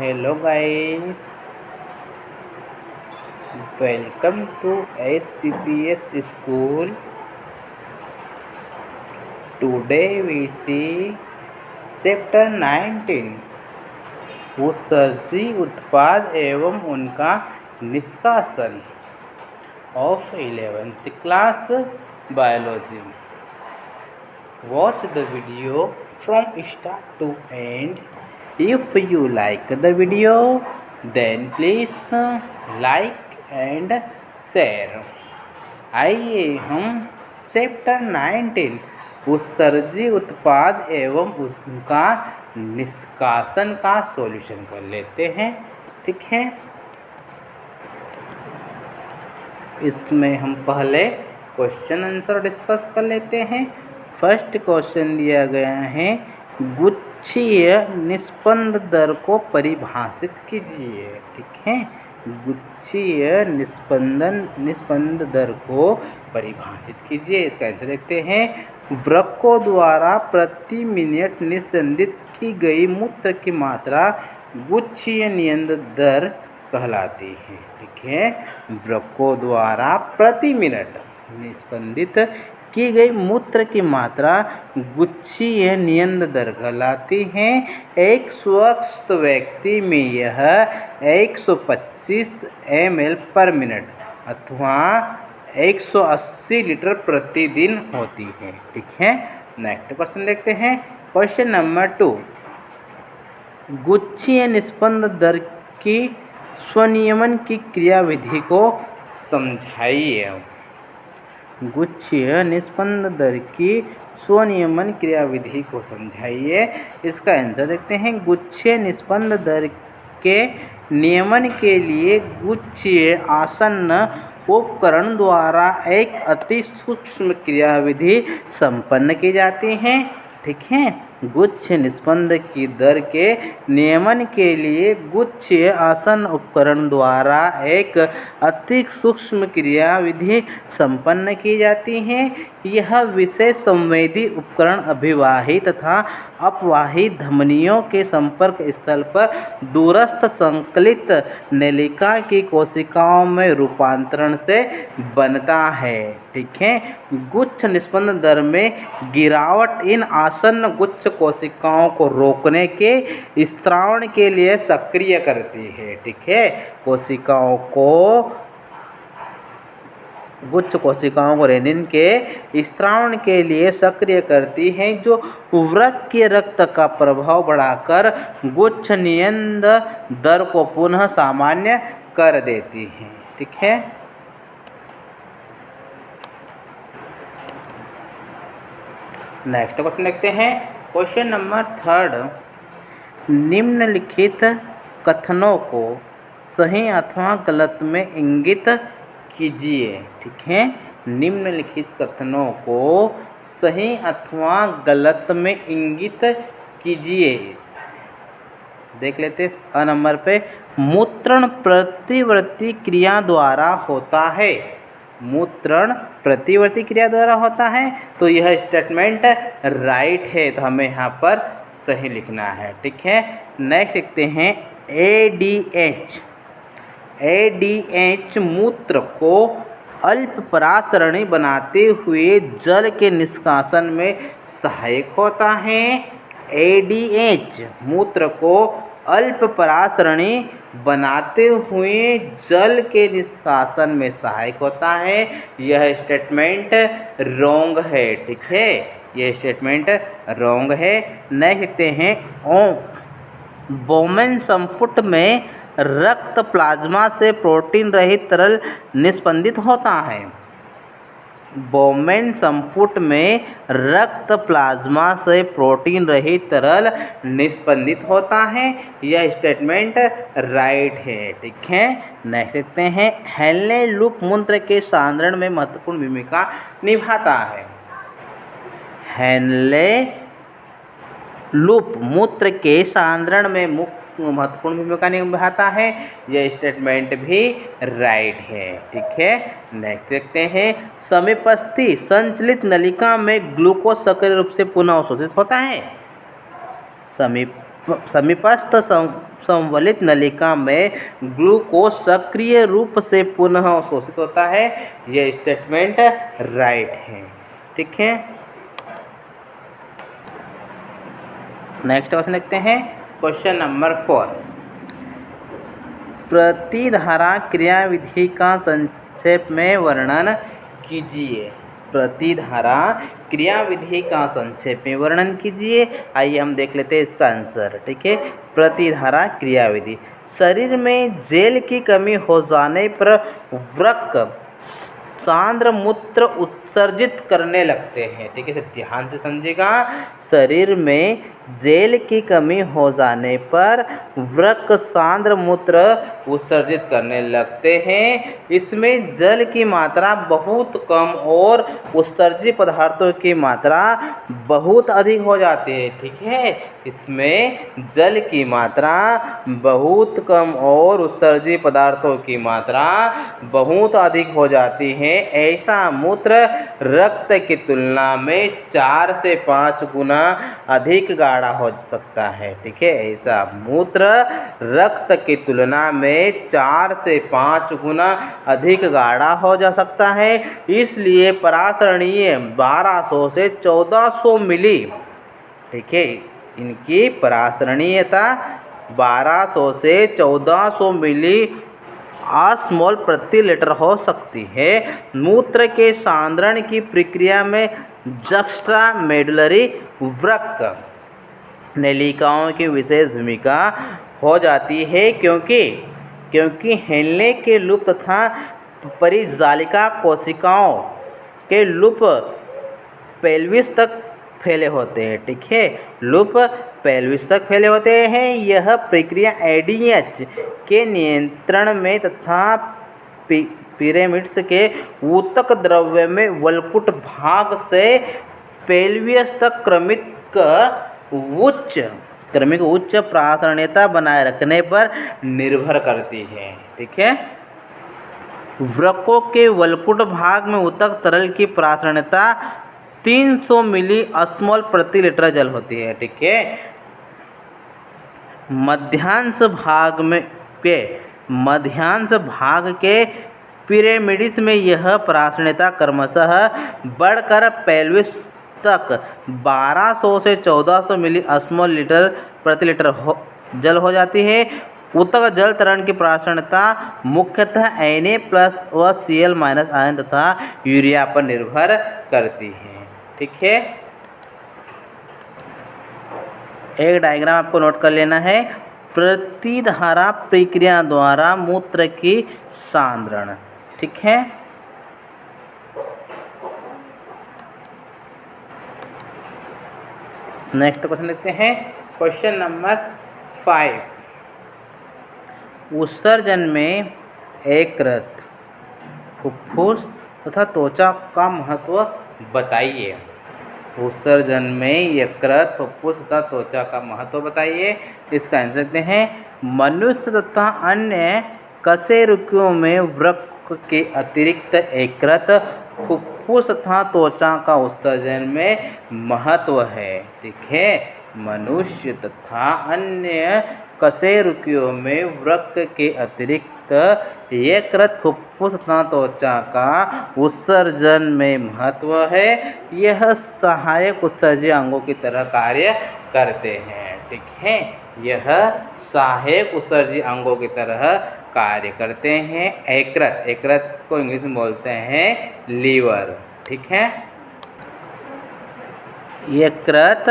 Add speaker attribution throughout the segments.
Speaker 1: Hello guys, welcome to SPPS school. Today we see chapter 19 उत्सर्जी उत्पाद एवं उनका निष्कासन of 11th class biology. Watch the video from start to end. If you like the video, then please like and share. आइए हम chapter 19 उत्सर्जी उत्पाद एवं उसका निष्कासन का सॉल्यूशन कर लेते हैं। ठीक है, इसमें हम पहले क्वेश्चन आंसर डिस्कस कर लेते हैं। फर्स्ट क्वेश्चन दिया गया है, गुच्छीय निस्पंद दर को परिभाषित कीजिए। ठीक है, गुच्छीय निस्पंद दर को परिभाषित कीजिए। इसका आंसर देखते हैं, वृक्कों द्वारा प्रति मिनट निस्पंदित की गई मूत्र की मात्रा गुच्छीय निस्पंद दर कहलाती है। ठीक है, वृक्कों द्वारा प्रति मिनट निस्पंदित की गई मूत्र की मात्रा गुच्छीय निस्पंद दर कहलाती है। एक स्वस्थ व्यक्ति में यह 125 ml पर मिनट अथवा 180 लीटर प्रतिदिन होती है। ठीक है, नेक्स्ट क्वेश्चन देखते हैं। क्वेश्चन नंबर 2, गुच्छीय निस्पंद दर की स्वनियमन की क्रियाविधि को समझाइए। गुच्छीय निस्पंद दर की स्वनियमन क्रियाविधि को समझाइए। इसका आंसर देखते हैं, गुच्छीय निस्पंद दर के नियमन के लिए गुच्छीय आसन्न उपकरण द्वारा एक अति सूक्ष्म क्रियाविधि संपन्न की जाती है। ठीक है, गुच्छ निस्पंद की दर के नियमन के लिए गुच्छीय आसन्न उपकरण द्वारा एक अति सूक्ष्म क्रियाविधि संपन्न की जाती है। यह विशेष संवेदी उपकरण अभिवाही तथा अपवाही धमनियों के संपर्क स्थल पर दूरस्थ संकलित नलिका की कोशिकाओं में रूपांतरण से बनता है। ठीक है, गुच्छ निस्पंद दर में गिरावट इन आसन्न गुच्छ कोशिकाओं को रोकने के स्त्रावण के लिए सक्रिय करती है। ठीक है, गुच्छ कोशिकाओं को रेनिन के स्त्रावण के लिए सक्रिय करती है, जो वृक्क के रक्त का प्रभाव बढ़ाकर गुच्छ निस्पंद दर को पुनः सामान्य कर देती है। ठीक है, नेक्स्ट क्वेश्चन देखते हैं। क्वेश्चन नंबर 3, निम्नलिखित कथनों को सही अथवा गलत में इंगित कीजिए। ठीक है, निम्नलिखित कथनों को सही अथवा गलत में इंगित कीजिए। देख लेते हैं। अ नंबर पे, मूत्रण प्रतिवर्ती क्रिया द्वारा होता है। मूत्रण प्रतिवर्ती क्रिया द्वारा होता है, तो यह स्टेटमेंट राइट है, तो हमें यहाँ पर सही लिखना है। ठीक है, नेक्स्ट लिखते हैं, एडीएच मूत्र को अल्प परासरणी बनाते हुए जल के निष्कासन में सहायक होता है। एडीएच मूत्र को अल्प परासरणी बनाते हुए जल के निष्कासन में सहायक होता है। यह स्टेटमेंट रॉन्ग है। ठीक है, यह स्टेटमेंट रॉन्ग है। नेक्स्ट लिखते हैं, बोमेन संपुट में रक्त प्लाज्मा से प्रोटीन रहित तरल निस्पंदित होता है। बोमेन संपुट में रक्त प्लाज्मा से प्रोटीन रहित तरल निस्पंदित होता है। यह स्टेटमेंट राइट है। ठीक है, नेक्स्ट देखते हैं, हेनले लूप मूत्र के सांद्रण में महत्वपूर्ण भूमिका निभाता है। हेनले लूप मूत्र के सांद्रण में महत्वपूर्ण भूमिका निभाता है। यह स्टेटमेंट भी राइट है। ठीक है, नेक्स्ट देखते हैं, समीपस्थी संचलित नलिका में ग्लूकोज सक्रिय रूप से पुनः अवशोषित होता है। समीपस्थ संवलित नलिका में ग्लूकोज सक्रिय रूप से पुनः अवशोषित होता है। यह स्टेटमेंट राइट है। ठीक है, नेक्स्ट क्वेश्चन देखते हैं। क्वेश्चन नंबर 4, प्रतिधारा क्रियाविधि का संक्षेप में वर्णन कीजिए। प्रतिधारा क्रियाविधि का संक्षेप में वर्णन कीजिए। आइए हम देख लेते हैं इसका आंसर। ठीक है, प्रतिधारा क्रियाविधि, शरीर में जेल की कमी हो जाने पर वृक्क सांद्र मूत्र उत्सर्जित करने लगते हैं। ठीक है, ध्यान से समझिएगा। शरीर में जेल की कमी हो जाने पर वृक्क सांद्र मूत्र उत्सर्जित करने लगते हैं। इसमें जल की मात्रा बहुत कम और उत्सर्जित पदार्थों की मात्रा बहुत अधिक हो जाती है। ठीक है, इसमें जल की मात्रा बहुत कम और उत्सर्जित पदार्थों की मात्रा बहुत अधिक हो जाती है। ऐसा मूत्र रक्त की तुलना में 4 से 5 गुना अधिक गाढ़ा हो सकता है। ठीक है, ऐसा मूत्र रक्त की तुलना में 4 से 5 गुना अधिक गाढ़ा हो जा सकता है। इसलिए परासरणीय 1200 से 1400 मिली। ठीक है, इनकी परासरणीयता 1200 से 1400 मिली ऑस्मोल प्रति लीटर हो सकती है। मूत्र के सांद्रण की प्रक्रिया में जक्स्ट्रामेडुलरी वृक्क नलिकाओं की विशेष भूमिका हो जाती है, क्योंकि हेनले के लूप तथा परिजालिका कोशिकाओं के लूप पेल्विस तक फैले होते हैं। ठीक है, लूप पेल्विस तक फैले होते हैं। यह प्रक्रिया एडीएच के नियंत्रण में तथा पिरामिड्स के ऊतक द्रव्य में वल्कुट भाग से पेल्वियस तक क्रमिक उच्च प्रासरणीयता बनाए रखने पर निर्भर करती है। ठीक है, वृक्कों के वल्कुट भाग में ऊतक तरल की प्रासरणीयता 300 मिली ऑस्मोल प्रति लीटर जल होती है। ठीक है, मध्यांश भाग के पिरामिड्स में यह प्रासरणीयता क्रमशः बढ़कर पेल्विस तक 1200 से 1400 मिली ऑस्मोल लीटर प्रति लीटर जल हो जाती है। ऊतक जल तरल की प्रासरणीयता मुख्यतः Na+ व Cl- आयन तथा यूरिया पर निर्भर करती है। ठीक है, एक डायग्राम आपको नोट कर लेना है। प्रतिधारा प्रक्रिया द्वारा मूत्र की सांद्रण। ठीक है, नेक्स्ट क्वेश्चन देखते हैं। क्वेश्चन नंबर 5, उत्सर्जन में यकृत, फुफ्फुस तथा त्वचा का महत्व बताइए। उत्सर्जन में यकृत, फुफ्फुस तथा त्वचा का महत्व बताइए। इसका आंसर देते हैं। मनुष्य तथा अन्य कशेरुकियों में वृक्क के अतिरिक्त यकृत, फुफ्फुस तथा त्वचा का उत्सर्जन में महत्व है। ठीक है, मनुष्य तथा अन्य कशेरुकियों में वृक्क के अतिरिक्त यकृत, फुफ्फुस तथा त्वचा का उत्सर्जन में महत्व है। यह सहायक उत्सर्जक अंगों की तरह कार्य करते हैं। ठीक है, यह सहायक उत्सर्जक अंगों की तरह कार्य करते हैं। यकृत को इंग्लिश में बोलते हैं लीवर। ठीक है, यकृत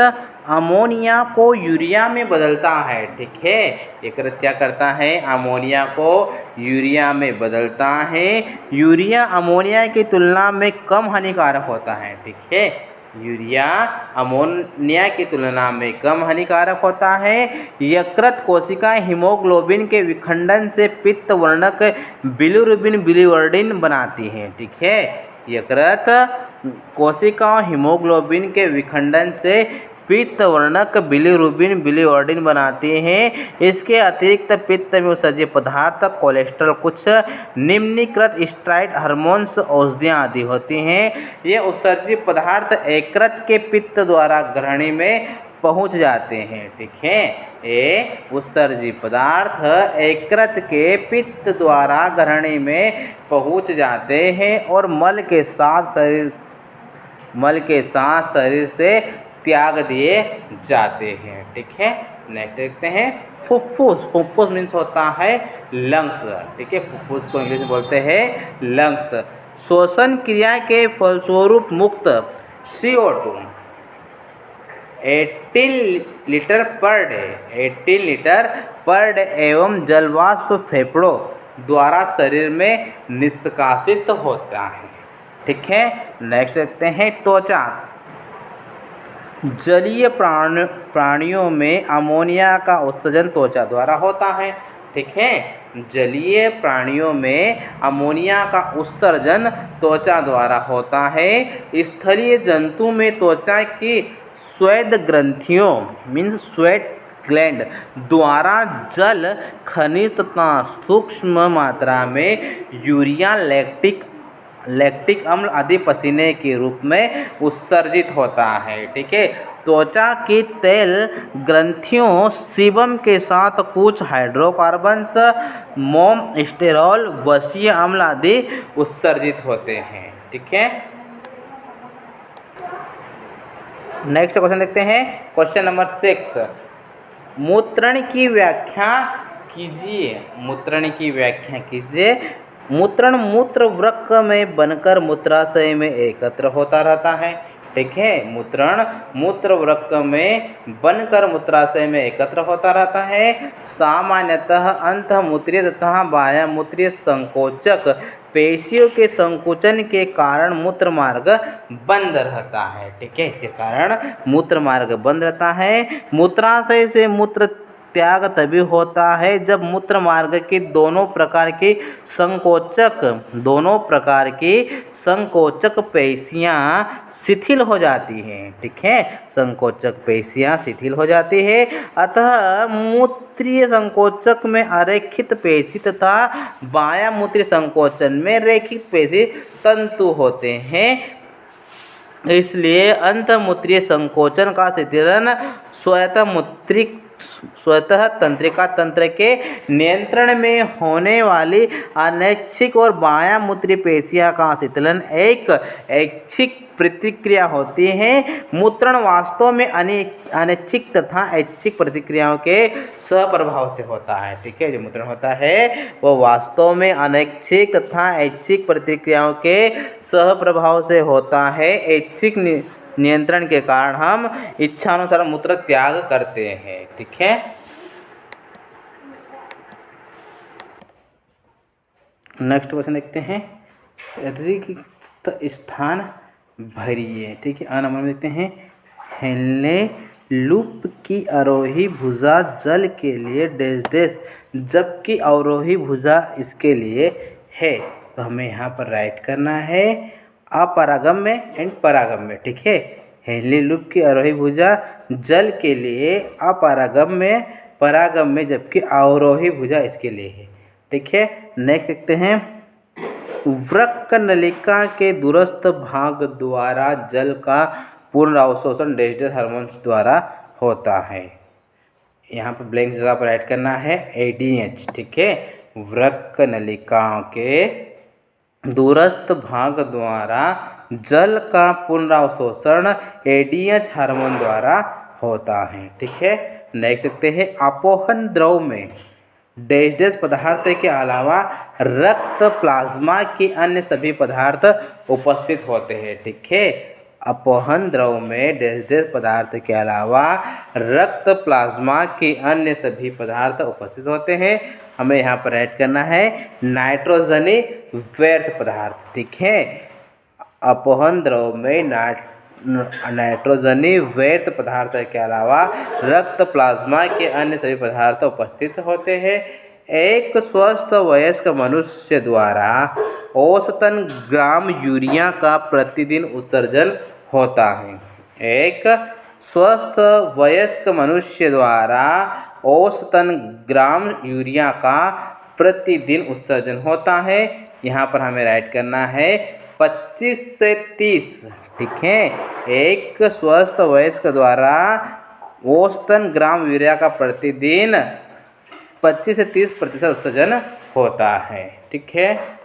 Speaker 1: अमोनिया को यूरिया में बदलता है। ठीक है, यकृत क्या करता है? अमोनिया को यूरिया में बदलता है। यूरिया अमोनिया की तुलना में कम हानिकारक होता है। ठीक है, यूरिया अमोनिया की तुलना में कम हानिकारक होता है। यकृत कोशिका हीमोग्लोबिन के विखंडन से पित्त वर्णक बिलिरुबिन बनाती हैं। ठीक है, यकृत कोशिकाओं हीमोग्लोबिन के विखंडन से पित्त वर्णक बिलिरुबिन बनाती हैं। इसके अतिरिक्त पित्त में उत्सर्जित पदार्थ, कोलेस्ट्रॉल, कुछ निम्नीकृत स्टेरॉइड हार्मोन्स, औषधियाँ आदि होती हैं। ये उत्सर्जित पदार्थ यकृत के पित्त द्वारा ग्रहणी में पहुंच जाते हैं। ठीक है, ये उत्सर्जी पदार्थ यकृत के पित्त द्वारा ग्रहणी में पहुंच जाते हैं और मल के साथ शरीर से त्याग दिए जाते हैं। ठीक है, नेक्स्ट देखते हैं फुफ्फुस। फुफ्फुस मीन्स होता है लंग्स। ठीक है, फुफ्फुस को इंग्लिश में बोलते हैं लंग्स। श्वसन क्रिया के फलस्वरूप मुक्त CO2 18 litre per day 18 litre per day एवं जलवाष्प फेफड़ों द्वारा शरीर में निष्कासित होता है। ठीक है, नेक्स्ट देखते हैं त्वचा। जलीय प्राणियों में अमोनिया का उत्सर्जन त्वचा द्वारा होता है। ठीक है, जलीय प्राणियों में अमोनिया का उत्सर्जन त्वचा द्वारा होता है। स्थलीय जंतु में त्वचा की स्वेद ग्रंथियों मीन्स स्वेट ग्लैंड द्वारा जल, खनिज तथा सूक्ष्म मात्रा में यूरिया, लैक्टिक अम्ल आदि पसीने के रूप में उत्सर्जित होता है। ठीक है, त्वचा की तेल ग्रंथियों सीबम के साथ कुछ हाइड्रोकार्बन्स, मोम, स्टेरॉल, वसीय अम्ल आदि उत्सर्जित होते हैं। ठीक है, नेक्स्ट क्वेश्चन देखते हैं, क्वेश्चन नंबर 6। मूत्रण की व्याख्या कीजिए। मूत्रण की व्याख्या कीजिए। मूत्रण मूत्र वृक्क में बनकर मूत्राशय में एकत्र होता रहता है। ठीक है, मूत्रण मूत्र वृक्क में बनकर मूत्राशय में एकत्र होता रहता है। सामान्यतः अंतःमूत्रीय तथा बाह्यमूत्रीय संकोचक पेशियों के संकुचन के कारण मूत्र मार्ग बंद रहता है। ठीक है, इसके कारण मूत्र मार्ग बंद रहता है। मूत्राशय से मूत्र त्याग तभी होता है जब मूत्र मार्ग की दोनों प्रकार की संकोचक पेशियां शिथिल हो जाती हैं। ठीक है, संकोचक पेशियां शिथिल हो जाती है। अतः मूत्रीय संकोचक में अरेखित पेशी तथा बाह्यमूत्रीय संकोचन में रेखित पेशी तंतु होते हैं। इसलिए अंतःमूत्रीय संकोचन का शिथिलन स्वतः तंत्रिका तंत्र के नियंत्रण में होने वाली अनैच्छिक और बाह्यमूत्रीय पेशियों का शिथिलन एक ऐच्छिक प्रतिक्रिया होती है। मूत्रण वास्तव में अनैच्छिक तथा ऐच्छिक प्रतिक्रियाओं के सहप्रभाव से होता है। ठीक है, जो मूत्रण होता है वो वास्तव में अनैच्छिक तथा ऐच्छिक प्रतिक्रियाओं के सहप्रभाव से होता है। ऐच्छिक नियंत्रण के कारण हम इच्छानुसार मूत्र त्याग करते हैं। ठीक है, नेक्स्ट क्वेश्चन देखते हैं, रिक्त स्थान भरिए। ठीक है, नंबर में देखते हैं, हेनले लूप की आरोही भुजा जल के लिए डैश जबकि अवरोही भुजा इसके लिए है। तो हमें यहाँ पर राइट करना है अपरागम में एंड परागम में। ठीक है, हेनले लूप की आरोही भुजा जल के लिए अपरागम में, परागम में, जबकि अवरोही भुजा इसके लिए है। ठीक है, नेक्स्ट देखते हैं, वृक्क नलिका के दूरस्थ भाग द्वारा जल का पूर्ण अवशोषण डैश हार्मोन्स द्वारा होता है। यहाँ पर ब्लैंक जगह पर ऐड करना है ADH। ठीक है, वृक्क नलिका के दूरस्थ भाग द्वारा जल का पुनरावशोषण ADH हार्मोन द्वारा होता है। ठीक है, नेक्स्ट देखते हैं, अपोहन द्रव में डैश पदार्थ के अलावा रक्त, प्लाज्मा के अन्य सभी पदार्थ उपस्थित होते हैं। ठीक है, अपोहन द्रव में डैश पदार्थ के अलावा रक्त, प्लाज्मा के अन्य सभी पदार्थ उपस्थित होते हैं। हमें यहाँ पर ऐड करना है नाइट्रोजनी व्यर्थ पदार्थ। ठीक है, अपोहन द्रव में नाइट्रोजनी व्यर्थ पदार्थ के अलावा रक्त, प्लाज्मा के अन्य सभी पदार्थ उपस्थित होते हैं। एक स्वस्थ वयस्क मनुष्य द्वारा औसतन ग्राम यूरिया का प्रतिदिन उत्सर्जन होता है। एक स्वस्थ वयस्क मनुष्य द्वारा औसतन ग्राम यूरिया का प्रतिदिन उत्सर्जन होता है। यहाँ पर हमें राइट करना है 25 से 30। ठीक है, एक स्वस्थ वयस्क द्वारा औसतन ग्राम यूरिया का प्रतिदिन 25 से 30% उत्सर्जन होता है। ठीक है।